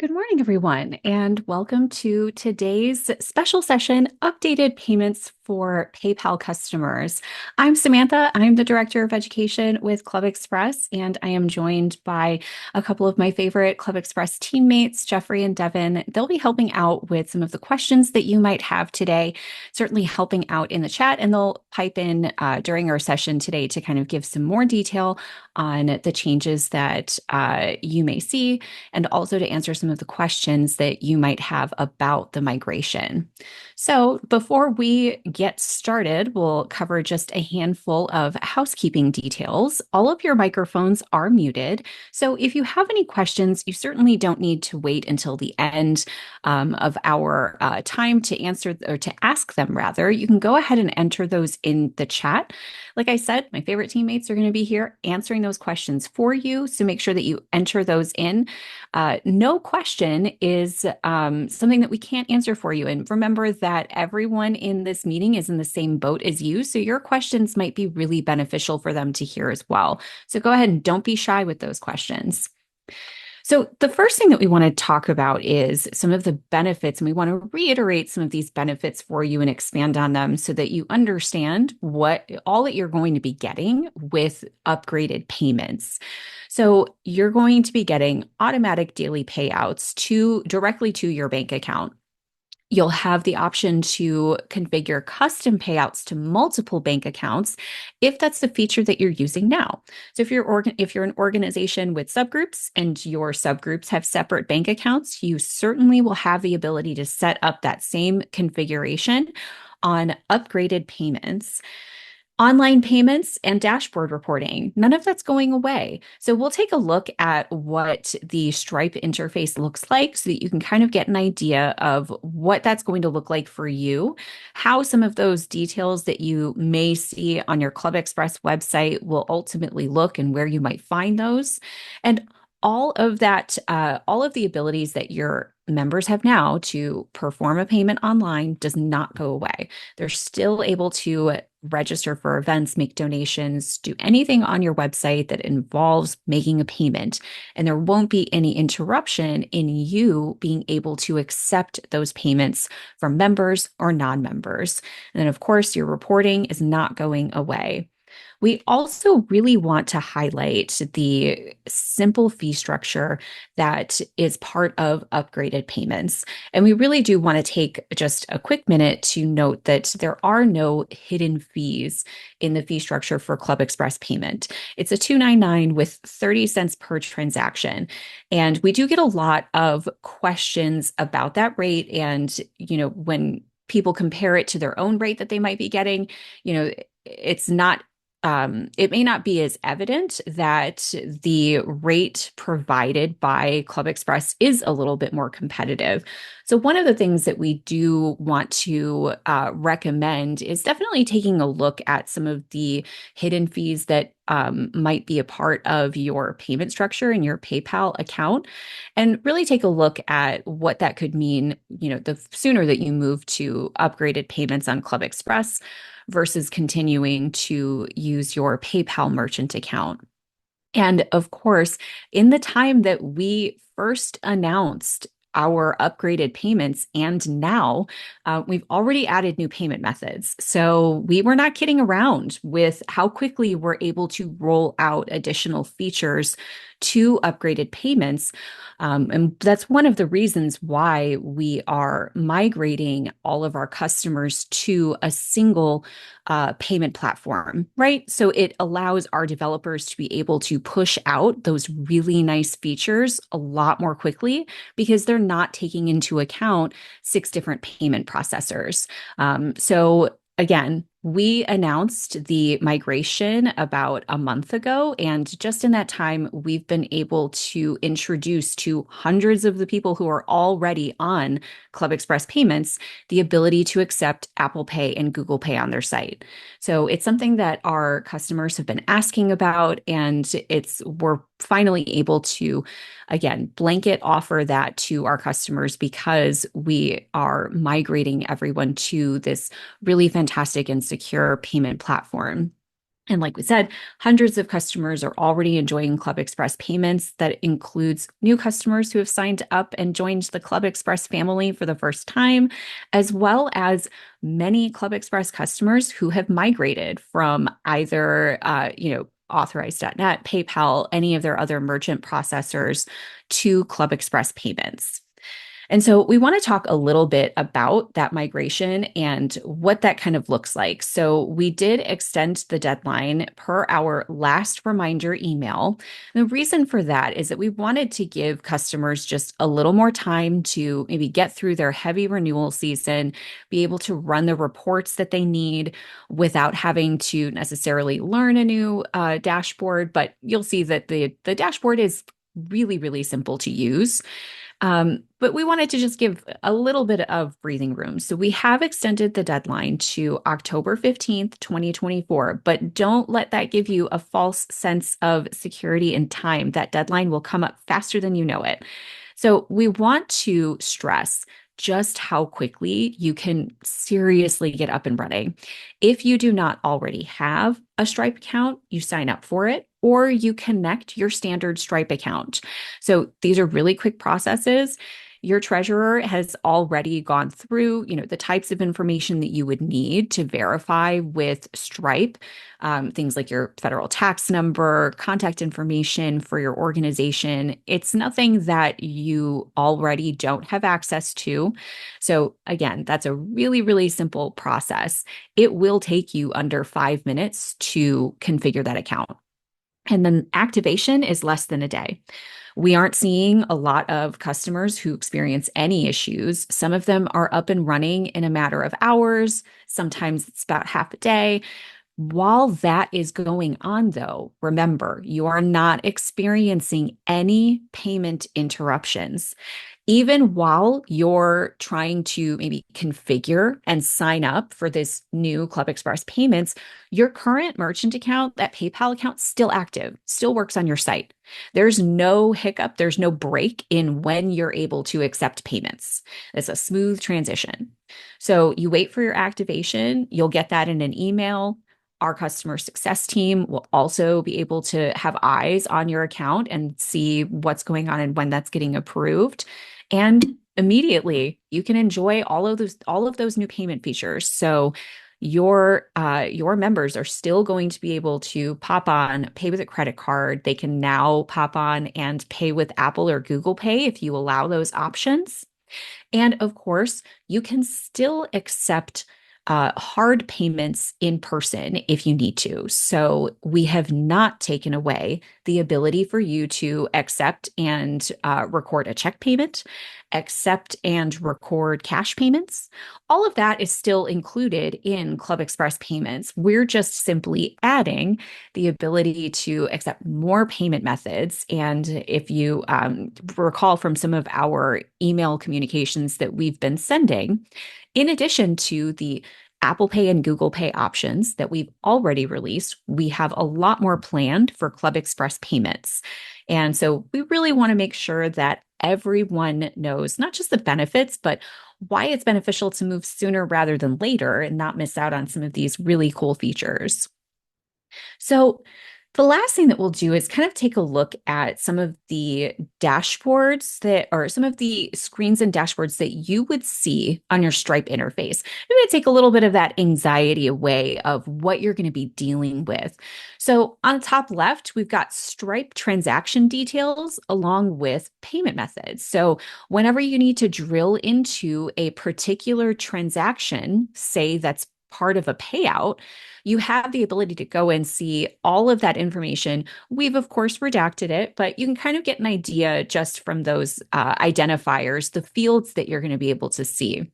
Good morning, everyone, and welcome to today's special session, Updated Payments for PayPal Customers. I'm Samantha. I'm the Director of Education with ClubExpress, and I am joined by a couple of my favorite ClubExpress teammates, Jeffrey and Devin. They'll be helping out with some of the questions that you might have today, certainly helping out in the chat, and they'll pipe in during our session today to kind of give some more detail on the changes that you may see and also to answer some of the questions that you might have about the migration. So before we get started, we'll cover just a handful of housekeeping details. All of your microphones are muted. So if you have any questions, you certainly don't need to wait until the end of our time to answer or to ask them, rather. You can go ahead and enter those in the chat. Like I said, my favorite teammates are going to be here answering those questions for you. So make sure that you enter those in. No question is something that we can't answer for you. And remember that everyone in this meeting is in the same boat as you. So your questions might be really beneficial for them to hear as well. So go ahead and don't be shy with those questions. So the first thing that we want to talk about is some of the benefits, and we want to reiterate some of these benefits for you and expand on them so that you understand what all that you're going to be getting with upgraded payments. So you're going to be getting automatic daily payouts directly to your bank account. You'll have the option to configure custom payouts to multiple bank accounts if that's the feature that you're using now. So if you're an organization with subgroups and your subgroups have separate bank accounts, you certainly will have the ability to set up that same configuration on upgraded payments. Online payments and dashboard reporting, none of that's going away. So we'll take a look at what the Stripe interface looks like so that you can kind of get an idea of what that's going to look like for you, how some of those details that you may see on your ClubExpress website will ultimately look and where you might find those. And all of that, all of the abilities that your members have now to perform a payment online does not go away. They're still able to register for events, make donations, do anything on your website that involves making a payment. And there won't be any interruption in you being able to accept those payments from members or non-members. And then, of course, your reporting is not going away. We also really want to highlight the simple fee structure that is part of upgraded payments. And we really do want to take just a quick minute to note that there are no hidden fees in the fee structure for ClubExpress payment. It's a $2.99 with 30 cents per transaction. And we do get a lot of questions about that rate. And, when people compare it to their own rate that they might be getting, it's not it may not be as evident that the rate provided by ClubExpress is a little bit more competitive. So one of the things that we do want to recommend is definitely taking a look at some of the hidden fees that might be a part of your payment structure in your PayPal account, and really take a look at what that could mean, the sooner that you move to upgraded payments on ClubExpress versus continuing to use your PayPal merchant account. And of course, in the time that we first announced our upgraded payments and now we've already added new payment methods. So we were not kidding around with how quickly we're able to roll out additional features to upgraded payments. And that's one of the reasons why we are migrating all of our customers to a single payment platform, right? So it allows our developers to be able to push out those really nice features a lot more quickly because they're not taking into account 6 different payment processors. So again, we announced the migration about a month ago, and just in that time, we've been able to introduce to hundreds of the people who are already on ClubExpress payments the ability to accept Apple Pay and Google Pay on their site. So it's something that our customers have been asking about, and we're finally able to, again, blanket offer that to our customers because we are migrating everyone to this really fantastic and secure payment platform. And like we said, hundreds of customers are already enjoying Club Express payments. That includes new customers who have signed up and joined the Club Express family for the first time, as well as many Club Express customers who have migrated from either, authorized.net, PayPal, any of their other merchant processors to Club Express payments. And so we want to talk a little bit about that migration and what that kind of looks like. So we did extend the deadline per our last reminder email. And the reason for that is that we wanted to give customers just a little more time to maybe get through their heavy renewal season, be able to run the reports that they need without having to necessarily learn a new dashboard. But you'll see that the dashboard is really, really simple to use. But we wanted to just give a little bit of breathing room. So we have extended the deadline to October 15th, 2024, but don't let that give you a false sense of security and time. That deadline will come up faster than you know it. So we want to stress just how quickly you can seriously get up and running. If you do not already have a Stripe account, you sign up for it or you connect your standard Stripe account. So these are really quick processes. Your treasurer has already gone through, the types of information that you would need to verify with Stripe, things like your federal tax number, contact information for your organization. It's nothing that you already don't have access to. So again, that's a really, really simple process. It will take you under 5 minutes to configure that account. And then activation is less than a day. We aren't seeing a lot of customers who experience any issues. Some of them are up and running in a matter of hours. Sometimes it's about half a day. While that is going on, though, remember, you are not experiencing any payment interruptions. Even while you're trying to maybe configure and sign up for this new Club Express payments, your current merchant account, that PayPal account, still active, still works on your site. There's no hiccup, there's no break in when you're able to accept payments. It's a smooth transition. So you wait for your activation, you'll get that in an email. Our customer success team will also be able to have eyes on your account and see what's going on and when that's getting approved. And immediately you can enjoy all of those new payment features. So your members are still going to be able to pop on, pay with a credit card. They can now pop on and pay with Apple or Google Pay if you allow those options. And of course, you can still accept hard payments in person if you need to. So we have not taken away the ability for you to accept and record a check payment, accept and record cash payments. All of that is still included in Club Express payments. We're just simply adding the ability to accept more payment methods. And if you recall from some of our email communications that we've been sending, in addition to the Apple Pay and Google Pay options that we've already released, we have a lot more planned for Club Express payments. And so we really want to make sure that everyone knows not just the benefits, but why it's beneficial to move sooner rather than later and not miss out on some of these really cool features. So the last thing that we'll do is kind of take a look at some of the dashboards that, or some of the screens and dashboards that you would see on your Stripe interface. Maybe take a little bit of that anxiety away of what you're going to be dealing with. So on the top left, we've got Stripe transaction details along with payment methods. So whenever you need to drill into a particular transaction, say that's part of a payout, you have the ability to go and see all of that information. We've, of course, redacted it, but you can kind of get an idea just from those identifiers, the fields that you're going to be able to see.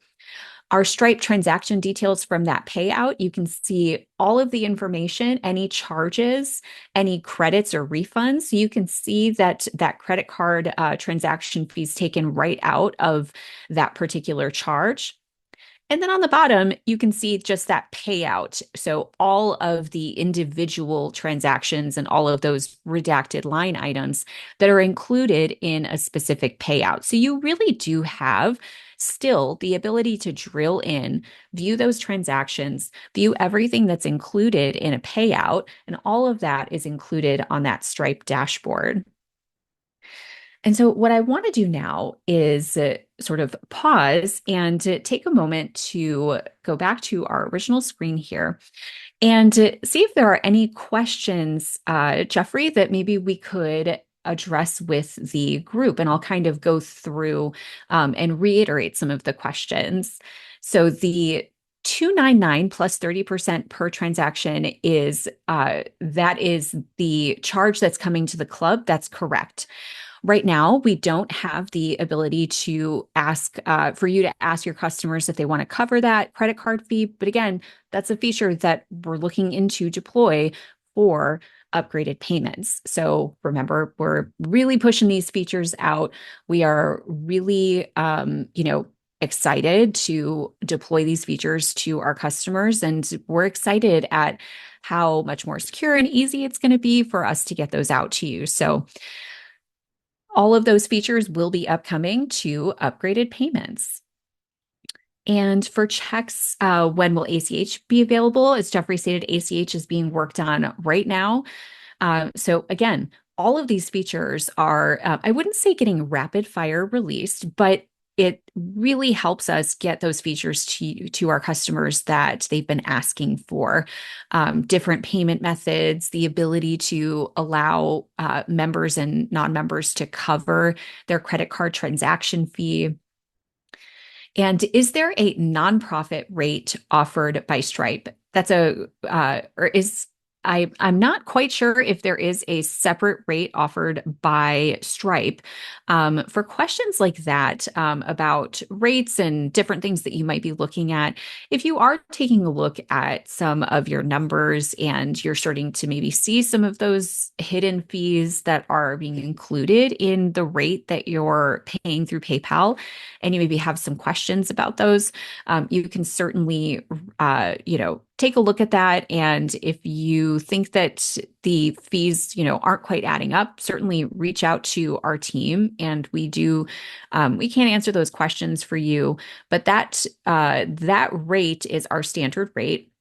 Our Stripe transaction details from that payout, you can see all of the information, any charges, any credits or refunds. So you can see that credit card transaction fees taken right out of that particular charge. And then on the bottom, you can see just that payout. So all of the individual transactions and all of those redacted line items that are included in a specific payout. So you really do have still the ability to drill in, view those transactions, view everything that's included in a payout, and all of that is included on that Stripe dashboard. And so, what I want to do now is sort of pause and take a moment to go back to our original screen here and see if there are any questions, Jeffrey, that maybe we could address with the group. And I'll kind of go through and reiterate some of the questions. So, the 299 plus 30% per transaction is that is the charge that's coming to the club. That's correct. Right now, we don't have the ability to ask for you to ask your customers if they want to cover that credit card fee. But again, that's a feature that we're looking into deploy for upgraded payments. So remember, we're really pushing these features out. We are really, excited to deploy these features to our customers, and we're excited at how much more secure and easy it's going to be for us to get those out to you. So all of those features will be upcoming to upgraded payments. And for checks, when will ACH be available? As Jeffrey stated, ACH is being worked on right now. So again, all of these features are, I wouldn't say getting rapid fire released, but it really helps us get those features to our customers that they've been asking for. Different payment methods, the ability to allow members and non-members to cover their credit card transaction fee. And is there a nonprofit rate offered by Stripe? That's or is I'm not quite sure if there is a separate rate offered by Stripe. For questions like that, about rates and different things that you might be looking at, if you are taking a look at some of your numbers and you're starting to maybe see some of those hidden fees that are being included in the rate that you're paying through PayPal, and you maybe have some questions about those, you can certainly, take a look at that. And if you think that the fees, aren't quite adding up, certainly reach out to our team, and we can't answer those questions for you, but that rate is our standard rate.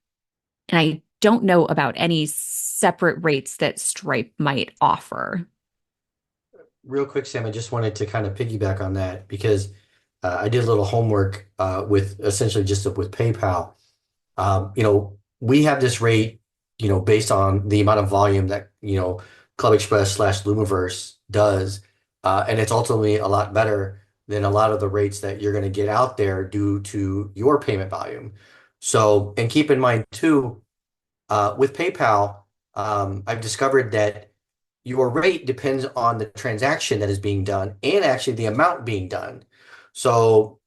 And I don't know about any separate rates that Stripe might offer. Real quick, Sam, I just wanted to kind of piggyback on that because I did a little homework with essentially just with PayPal. We have this rate, based on the amount of volume that, ClubExpress slash Lumiverse does. And it's ultimately a lot better than a lot of the rates that you're going to get out there due to your payment volume. So, and keep in mind too, with PayPal, I've discovered that your rate depends on the transaction that is being done and actually the amount being done. So,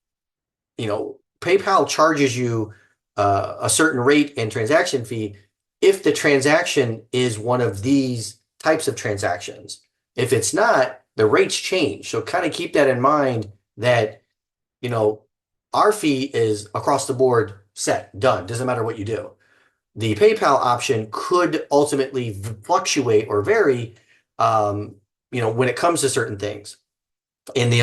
PayPal charges you a certain rate and transaction fee if the transaction is one of these types of transactions. If it's not, the rates change. So kind of keep that in mind that, you know, our fee is across the board set, done. Doesn't matter what you do. The PayPal option could ultimately fluctuate or vary, when it comes to certain things. And,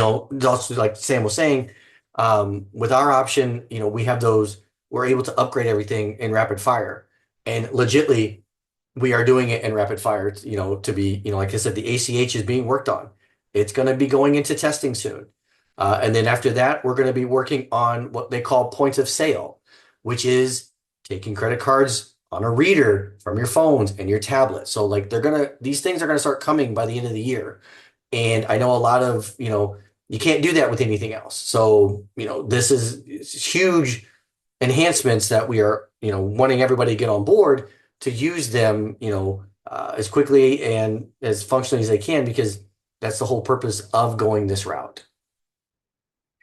also like Sam was saying, with our option, we have those, we're able to upgrade everything in rapid fire. And legitly, we are doing it in rapid fire, to be, like I said, the ACH is being worked on. It's going to be going into testing soon. And then after that, we're going to be working on what they call points of sale, which is taking credit cards on a reader from your phones and your tablet. So like these things are going to start coming by the end of the year. And I know a lot of, you can't do that with anything else. So, this is huge enhancements that we are, wanting everybody to get on board to use them, as quickly and as functionally as they can, because that's the whole purpose of going this route.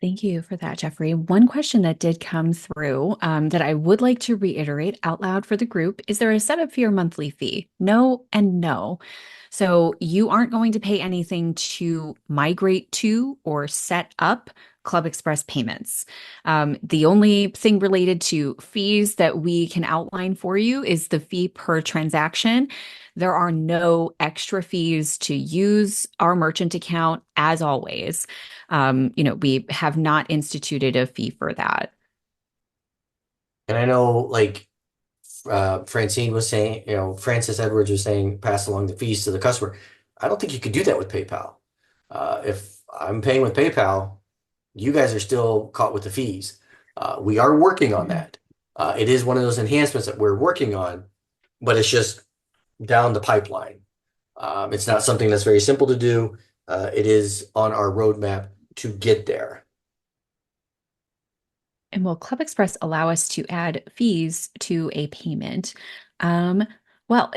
Thank you for that, Jeffrey. One question that did come through, that I would like to reiterate out loud for the group: is there a setup fee or monthly fee? No and no. So you aren't going to pay anything to migrate to or set up Club Express payments. The only thing related to fees that we can outline for you is the fee per transaction. There are no extra fees to use our merchant account as always. We have not instituted a fee for that. And I know like Francine was saying, Francis Edwards was saying, pass along the fees to the customer. I don't think you could do that with PayPal. If I'm paying with PayPal, you guys are still caught with the fees. We are working on Mhm. that. It is one of those enhancements that we're working on, but it's just down the pipeline. It's not something that's very simple to do. It is on our roadmap to get there. And will Club Express allow us to add fees to a payment? Um, well,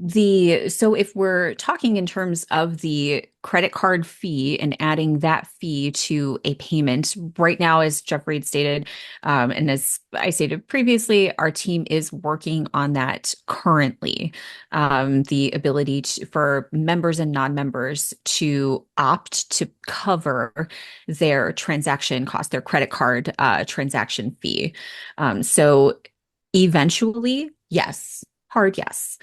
so if we're talking in terms of the credit card fee and adding that fee to a payment, right now, as Jeffrey had stated, and as I stated previously, our team is working on that currently. The ability for members and non-members to opt to cover their transaction cost, their credit card transaction fee. So eventually, yes, hard yes.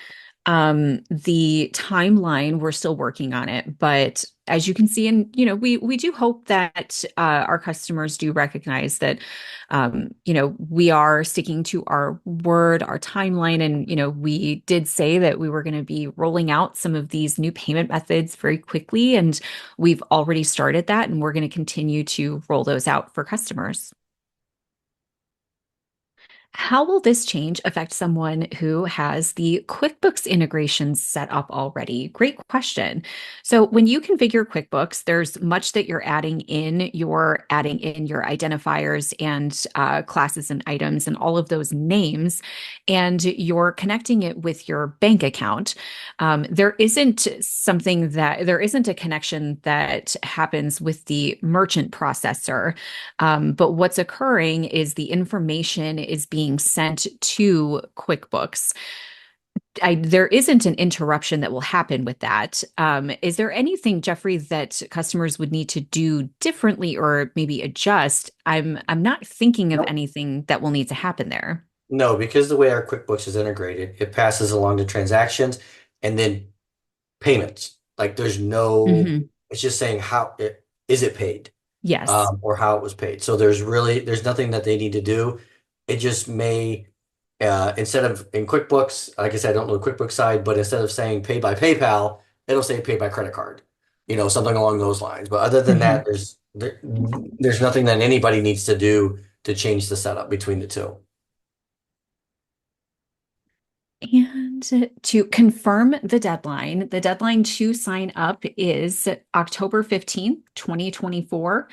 The timeline, we're still working on it, but as you can see, and we do hope that our customers do recognize that we are sticking to our word, our timeline, and we did say that we were going to be rolling out some of these new payment methods very quickly, and we've already started that, and we're going to continue to roll those out for customers. How will this change affect someone who has the QuickBooks integrations set up already? Great question. So, when you configure QuickBooks, there's much that you're adding in. You're adding in your identifiers and classes and items and all of those names, and you're connecting it with your bank account. There isn't a connection that happens with the merchant processor, but what's occurring is the information is being sent to QuickBooks. There isn't an interruption that will happen with that. Is there anything, Jeffrey, that customers would need to do differently or maybe adjust? I'm not thinking of Nope. anything that will need to happen there. No, because the way our QuickBooks is integrated, it passes along the transactions and then payments. Like there's no, Hmm. it's just saying how it is it paid, Yes. or how it was paid. So there's nothing that they need to do. It just may, instead of in QuickBooks, like I said, I don't know the QuickBooks side, but instead of saying pay by PayPal, it'll say pay by credit card, something along those lines. But other than that, Mhm. there's nothing that anybody needs to do to change the setup between the two. And to confirm the deadline to sign up is October 15th, 2024.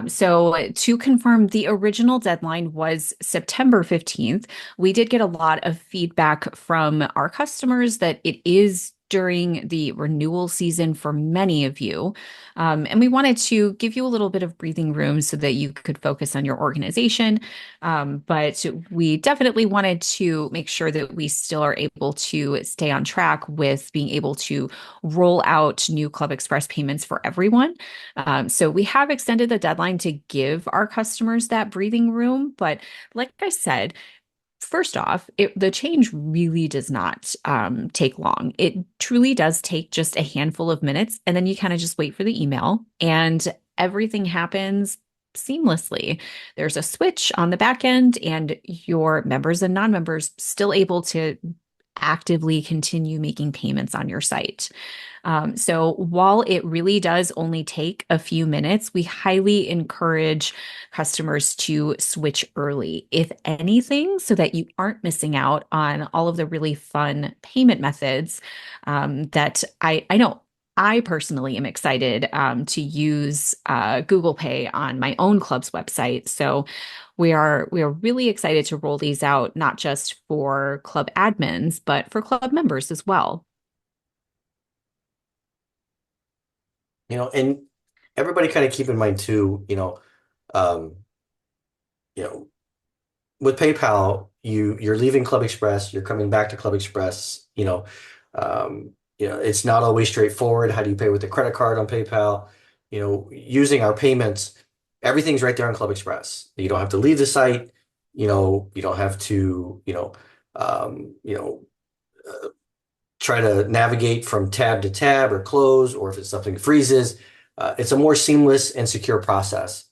So to confirm, the original deadline was September 15th. We did get a lot of feedback from our customers that it is during the renewal season for many of you. And we wanted to give you a little bit of breathing room so that you could focus on your organization, but we definitely wanted to make sure that we still are able to stay on track with being able to roll out new Club Express payments for everyone. So we have extended the deadline to give our customers that breathing room. But like I said, first off, the change really does not take long. It truly does take just a handful of minutes, and then you kind of just wait for the email, and everything happens seamlessly. There's a switch on the back end, and your members and non-members still able to actively continue making payments on your site. So while it really does only take a few minutes, we highly encourage customers to switch early, if anything, so that you aren't missing out on all of the really fun payment methods that I know. I personally am excited to use Google Pay on my own club's website. So we are really excited to roll these out, not just for club admins, but for club members as well. And everybody kind of keep in mind too, um, you know, with PayPal, you're leaving Club Express, you're coming back to Club Express, it's not always straightforward. How do you pay with a credit card on PayPal? Using our payments, everything's right there on Club Express. You don't have to leave the site. You don't have to, um, you know, try to navigate from tab to tab or close, or if it's something freezes. It's a more seamless and secure process,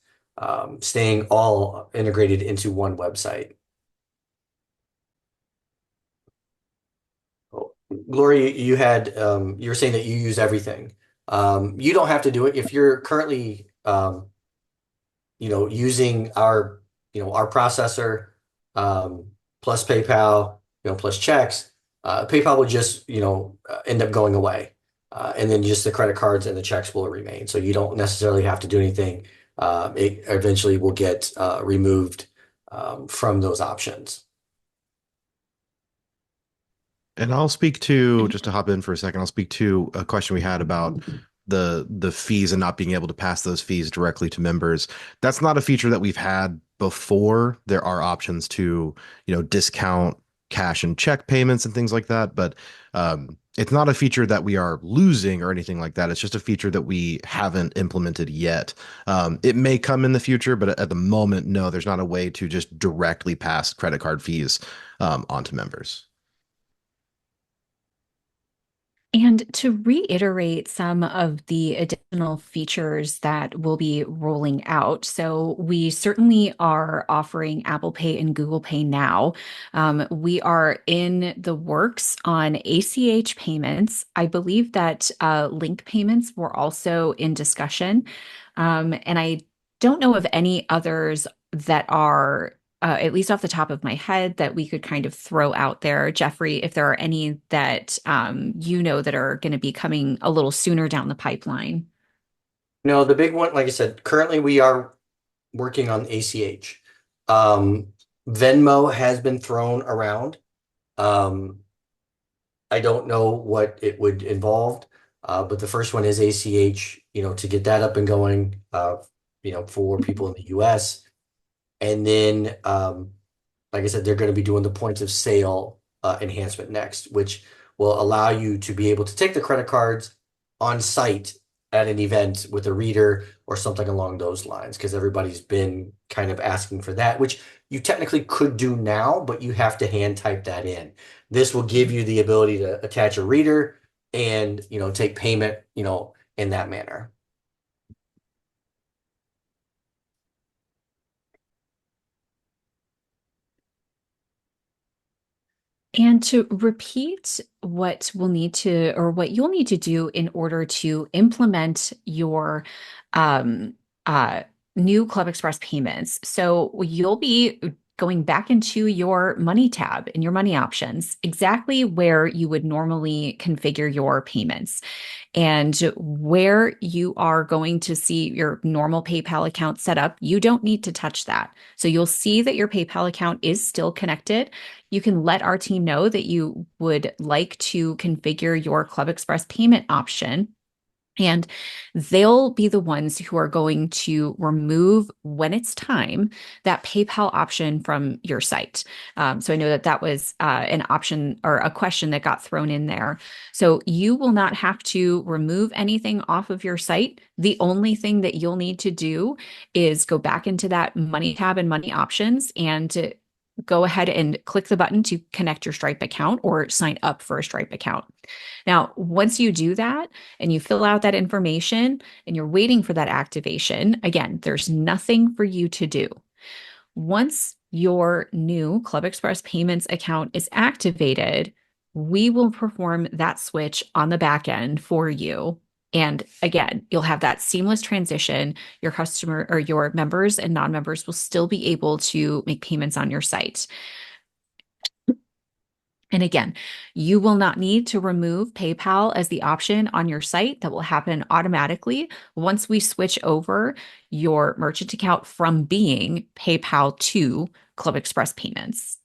staying all integrated into one website. Oh, Gloria, you were saying that you use everything. You don't have to do it if you're currently using our processor, plus PayPal, plus checks. PayPal will just end up going away, and then just the credit cards and the checks will remain. So you don't necessarily have to do anything. It eventually will get removed from those options. And I'll speak to, just to hop in for a second, I'll speak to a question we had about the fees and not being able to pass those fees directly to members. That's not a feature that we've had before. There are options to, discount cash and check payments and things like that, but it's not a feature that we are losing or anything like that. It's just a feature that we haven't implemented yet. It may come in the future, but at the moment, no, there's not a way to just directly pass credit card fees onto members. And to reiterate some of the additional features that we'll be rolling out. So, we certainly are offering Apple Pay and Google Pay now. We are in the works on ACH payments. I believe that link payments were also in discussion. And I don't know of any others that are at least off the top of my head, that we could kind of throw out there. Jeffrey, if there are any that that are going to be coming a little sooner down the pipeline. No, the big one, like I said, currently we are working on ACH. Um, Venmo has been thrown around. Um, I don't know what it would involve, but the first one is ACH, to get that up and going, for people in the US. And then, like I said, they're going to be doing the point of sale enhancement next, which will allow you to be able to take the credit cards on site at an event with a reader or something along those lines, because everybody's been kind of asking for that, which you technically could do now, but you have to hand type that in. This will give you the ability to attach a reader and, take payment, in that manner. And to repeat what we'll need to, or what you'll need to do in order to implement your um, uh, new Club Express payments. So you'll be going back into your money tab in your money options, exactly where you would normally configure your payments. And where you are going to see your normal PayPal account set up, you don't need to touch that. So you'll see that your PayPal account is still connected. You can let our team know that you would like to configure your Club Express payment option, and they'll be the ones who are going to remove, when it's time, that PayPal option from your site. So I know that that was an option or a question that got thrown in there. So you will not have to remove anything off of your site. The only thing that you'll need to do is go back into that money tab and money options and to go ahead and click the button to connect your Stripe account or sign up for a Stripe account. Now, once you do that and you fill out that information and you're waiting for that activation, again, there's nothing for you to do. Once your new Club Express Payments account is activated, we will perform that switch on the back end for you. And again, you'll have that seamless transition. Your customer or your members and non-members will still be able to make payments on your site. And again, you will not need to remove PayPal as the option on your site. That will happen automatically once we switch over your merchant account from being PayPal to Club Express payments.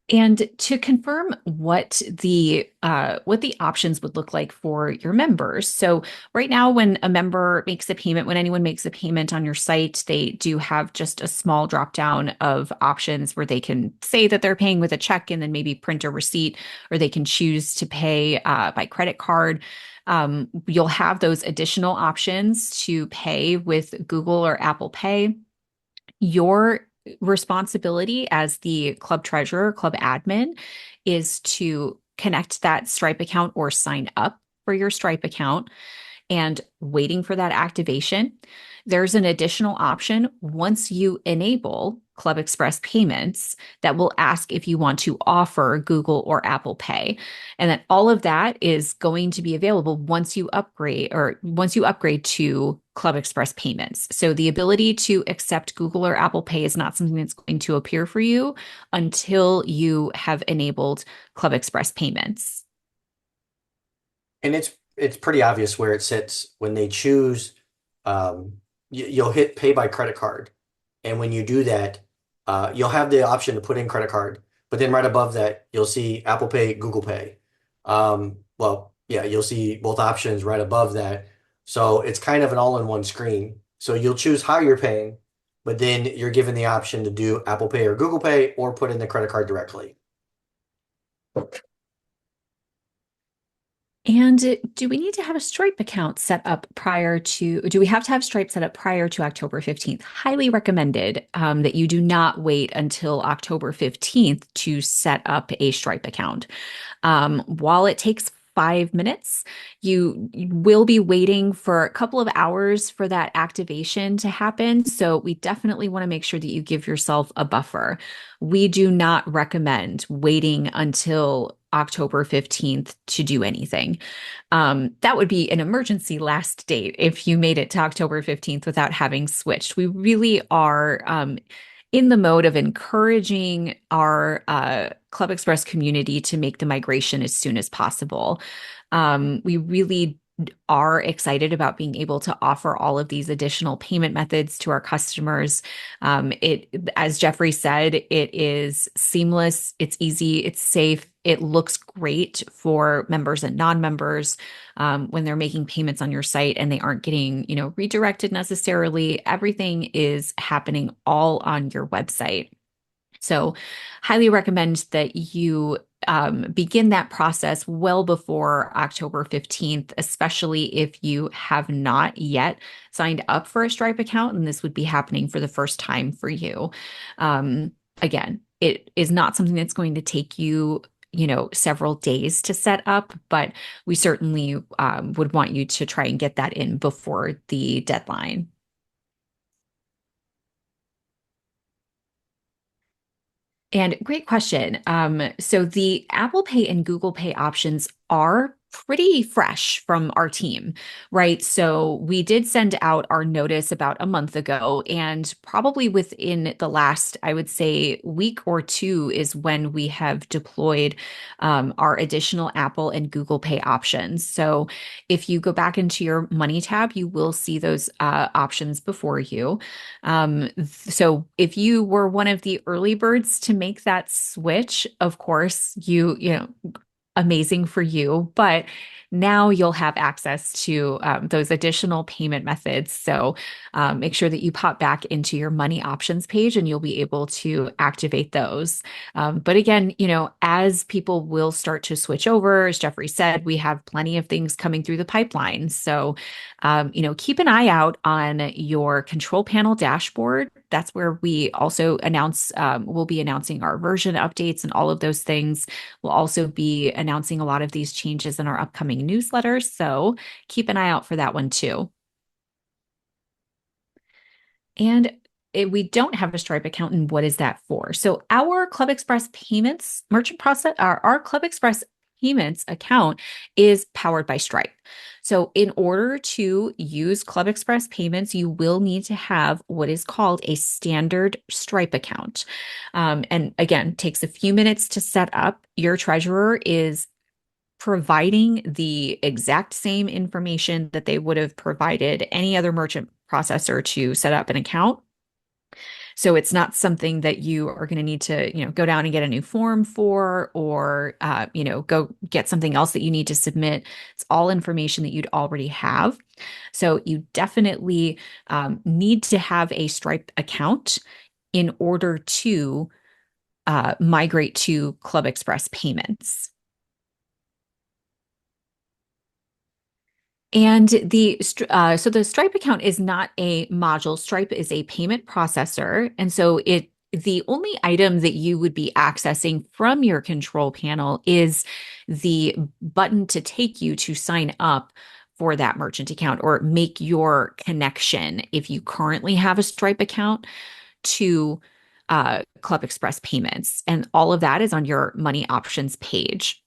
And to confirm what the options would look like for your members. So right now, when a member makes a payment, when anyone makes a payment on your site, they do have just a small drop down of options where they can say that they're paying with a check and then maybe print a receipt, or they can choose to pay by credit card. You'll have those additional options to pay with Google or Apple Pay. Your responsibility as the club treasurer, club admin, is to connect that Stripe account or sign up for your Stripe account and waiting for that activation. There's an additional option once you enable ClubExpress payments that will ask if you want to offer Google or Apple Pay. And then all of that is going to be available once you upgrade to ClubExpress payments. So the ability to accept Google or Apple Pay is not something that's going to appear for you until you have enabled ClubExpress payments. And it's pretty obvious where it sits when they choose. You'll hit pay by credit card, and when you do that, you'll have the option to put in credit card. But then right above that, you'll see Apple Pay, Google Pay. Well, yeah, you'll see both options right above that. So it's kind of an all-in-one screen. So you'll choose how you're paying, but then you're given the option to do Apple Pay or Google Pay or put in the credit card directly. And do we need to have a Stripe account set up do we have to have Stripe set up prior to October 15th? Highly recommended that you do not wait until October 15th to set up a Stripe account. While it takes 5 minutes, you will be waiting for a couple of hours for that activation to happen. So we definitely want to make sure that you give yourself a buffer. We do not recommend waiting until October 15th to do anything. That would be an emergency last date if you made it to October 15th without having switched. We really are in the mode of encouraging our ClubExpress community to make the migration as soon as possible. We really are excited about being able to offer all of these additional payment methods to our customers. As Jeffrey said, it is seamless, it's easy, it's safe, it looks great for members and non-members when they're making payments on your site and they aren't getting, redirected necessarily. Everything is happening all on your website. So, highly recommend that you begin that process well before October 15th, especially if you have not yet signed up for a Stripe account, and this would be happening for the first time for you. Again, it is not something that's going to take you several days to set up, but we certainly would want you to try and get that in before the deadline. And great question. So the Apple Pay and Google Pay options are pretty fresh from our team, right? So we did send out our notice about a month ago, and probably within the last, I would say, week or two is when we have deployed our additional Apple and Google Pay options. So if you go back into your Money tab, you will see those options before you. So if you were one of the early birds to make that switch, of course, amazing for you, but now you'll have access to those additional payment methods. So make sure that you pop back into your money options page and you'll be able to activate those. But again, as people will start to switch over, as Jeffrey said, we have plenty of things coming through the pipeline. So, keep an eye out on your control panel dashboard. That's where we also we'll be announcing our version updates and all of those things. We'll also be announcing a lot of these changes in our upcoming newsletters. So keep an eye out for that one too. And we don't have a Stripe account, and what is that for? So our ClubExpress payments merchant process, our ClubExpress payments account is powered by Stripe. So in order to use ClubExpress payments, you will need to have what is called a standard Stripe account. And again, takes a few minutes to set up. Your treasurer is providing the exact same information that they would have provided any other merchant processor to set up an account. So it's not something that you are going to need to, go down and get a new form for, or, go get something else that you need to submit. It's all information that you'd already have. So you definitely need to have a Stripe account in order to migrate to ClubExpress payments. And so the Stripe account is not a module. Stripe is a payment processor, and so the only item that you would be accessing from your control panel is the button to take you to sign up for that merchant account or make your connection if you currently have a Stripe account to Club Express payments. And all of that is on your money options page.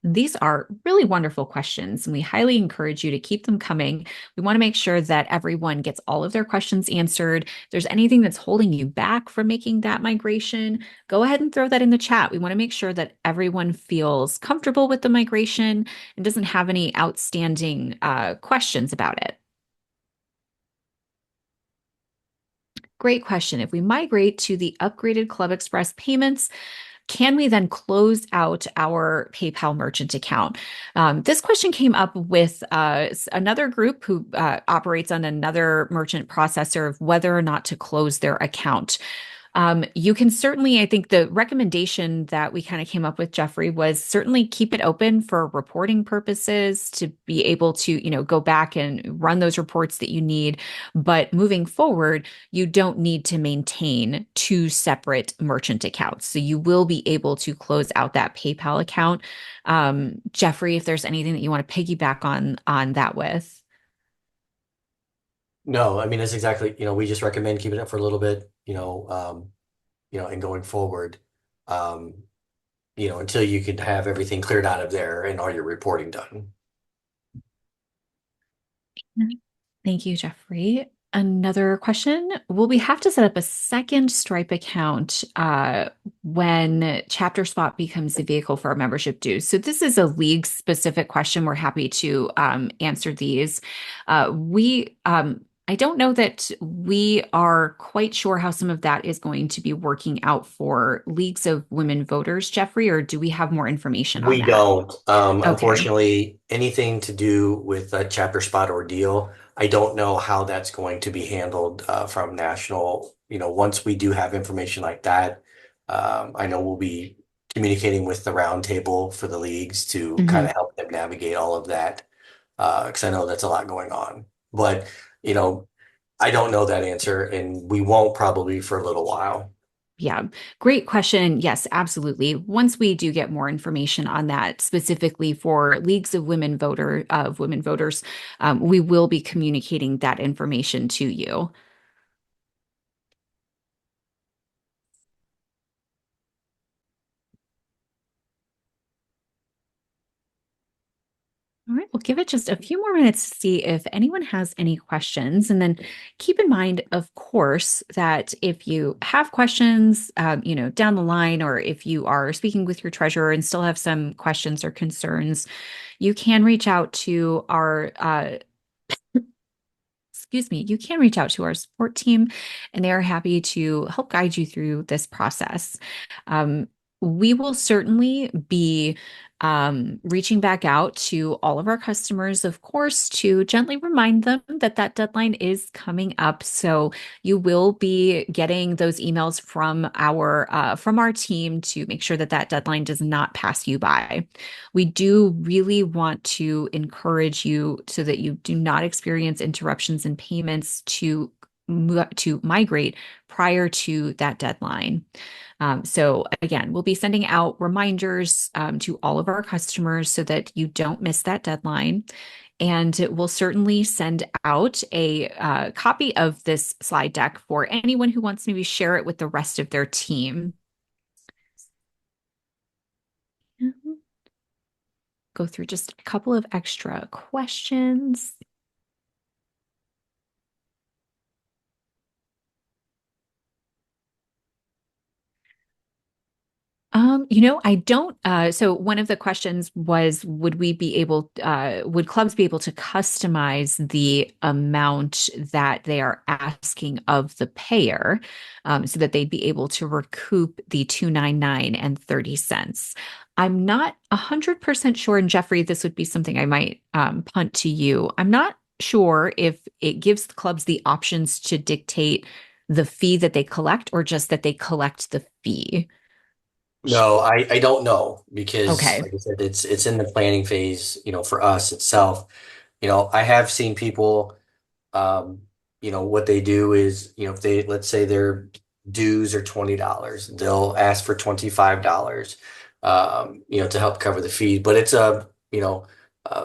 These are really wonderful questions, and we highly encourage you to keep them coming. We want to make sure that everyone gets all of their questions answered. If there's anything that's holding you back from making that migration, go ahead and throw that in the chat. We want to make sure that everyone feels comfortable with the migration and doesn't have any outstanding questions about it. Great question. If we migrate to the upgraded Club Express payments, can we then close out our PayPal merchant account? This question came up with another group who operates on another merchant processor of whether or not to close their account. You can certainly, I think the recommendation that we kind of came up with, Jeffrey, was certainly keep it open for reporting purposes to be able to, go back and run those reports that you need. But moving forward, you don't need to maintain two separate merchant accounts. So you will be able to close out that PayPal account. Jeffrey, if there's anything that you want to piggyback on that with. No, I mean, that's exactly, we just recommend keeping it for a little bit, and going forward, um, until you could have everything cleared out of there and all your reporting done. Thank you, Jeffrey. Another question. Will we have to set up a second Stripe account when Chapter Spot becomes the vehicle for our membership dues? So this is a league specific question. We're happy to answer these. I don't know that we are quite sure how some of that is going to be working out for leagues of women voters, Jeffrey, or do we have more information on We that? don't. Okay. Unfortunately, anything to do with a chapter spot ordeal, I don't know how that's going to be handled from national. Once we do have information like that, I know we'll be communicating with the roundtable for the leagues to kind Mhm. of help them navigate all of that, because I know that's a lot going on. But, you know, I don't know that answer, and we won't probably for a little while. Yeah, great question. Yes, absolutely. Once we do get more information on that, specifically for leagues of women voters, we will be communicating that information to you. All right, we'll give it just a few more minutes to see if anyone has any questions. And then keep in mind, of course, that if you have questions, down the line, or if you are speaking with your treasurer and still have some questions or concerns, you can reach out to our excuse me, you can reach out to our support team and they are happy to help guide you through this process. Um, we will certainly be reaching back out to all of our customers, of course, to gently remind them that that deadline is coming up. So you will be getting those emails from our team to make sure that that deadline does not pass you by. We do really want to encourage you so that you do not experience interruptions in payments to migrate prior to that deadline. So again, we'll be sending out reminders to all of our customers so that you don't miss that deadline. And we'll certainly send out a copy of this slide deck for anyone who wants to maybe share it with the rest of their team. Mhm. Go through just a couple of extra questions. I don't. So one of the questions was, would clubs be able to customize the amount that they are asking of the payer, so that they'd be able to recoup the 299 and 30 cents? I'm not 100% sure, and Jeffrey, this would be something I might punt to you. I'm not sure if it gives the clubs the options to dictate the fee that they collect or just that they collect the fee. No, I don't know because, Okay. like I said, it's in the planning phase, for us itself. I have seen people, um, what they do is, if they, let's say their dues are $20, they'll ask for $25, to help cover the fee. But it's a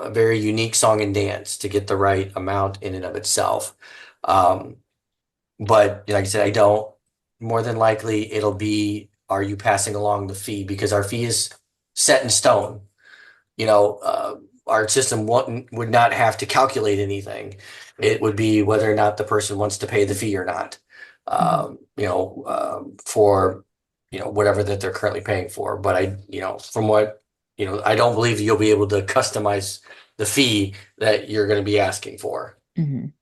very unique song and dance to get the right amount in and of itself. Um, but like I said, I don't. More than likely, it'll be, are you passing along the fee? Because our fee is set in stone. Our system would not have to calculate anything. It would be whether or not the person wants to pay the fee or not, Mhm. for, whatever that they're currently paying for. But from what, I don't believe you'll be able to customize the fee that you're going to be asking for. Mhm.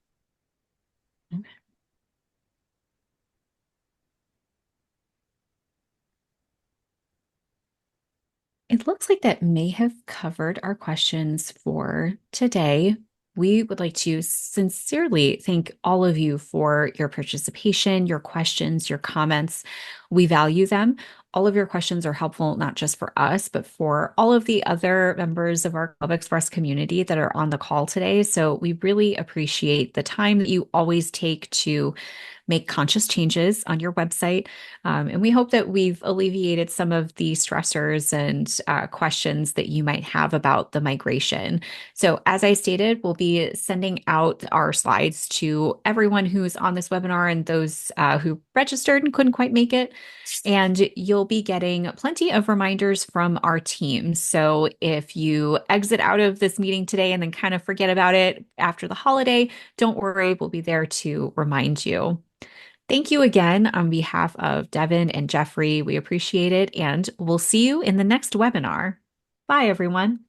It looks like that may have covered our questions for today. We would like to sincerely thank all of you for your participation, your questions, your comments. We value them. All of your questions are helpful, not just for us, but for all of the other members of our Club Express community that are on the call today. So we really appreciate the time that you always take to make conscious changes on your website. And we hope that we've alleviated some of the stressors and questions that you might have about the migration. So, as I stated, we'll be sending out our slides to everyone who's on this webinar and those who registered and couldn't quite make it. And you'll be getting plenty of reminders from our team. So if you exit out of this meeting today and then kind of forget about it after the holiday, don't worry, we'll be there to remind you. Thank you again on behalf of Devin and Jeffrey. We appreciate it, and we'll see you in the next webinar. Bye, everyone.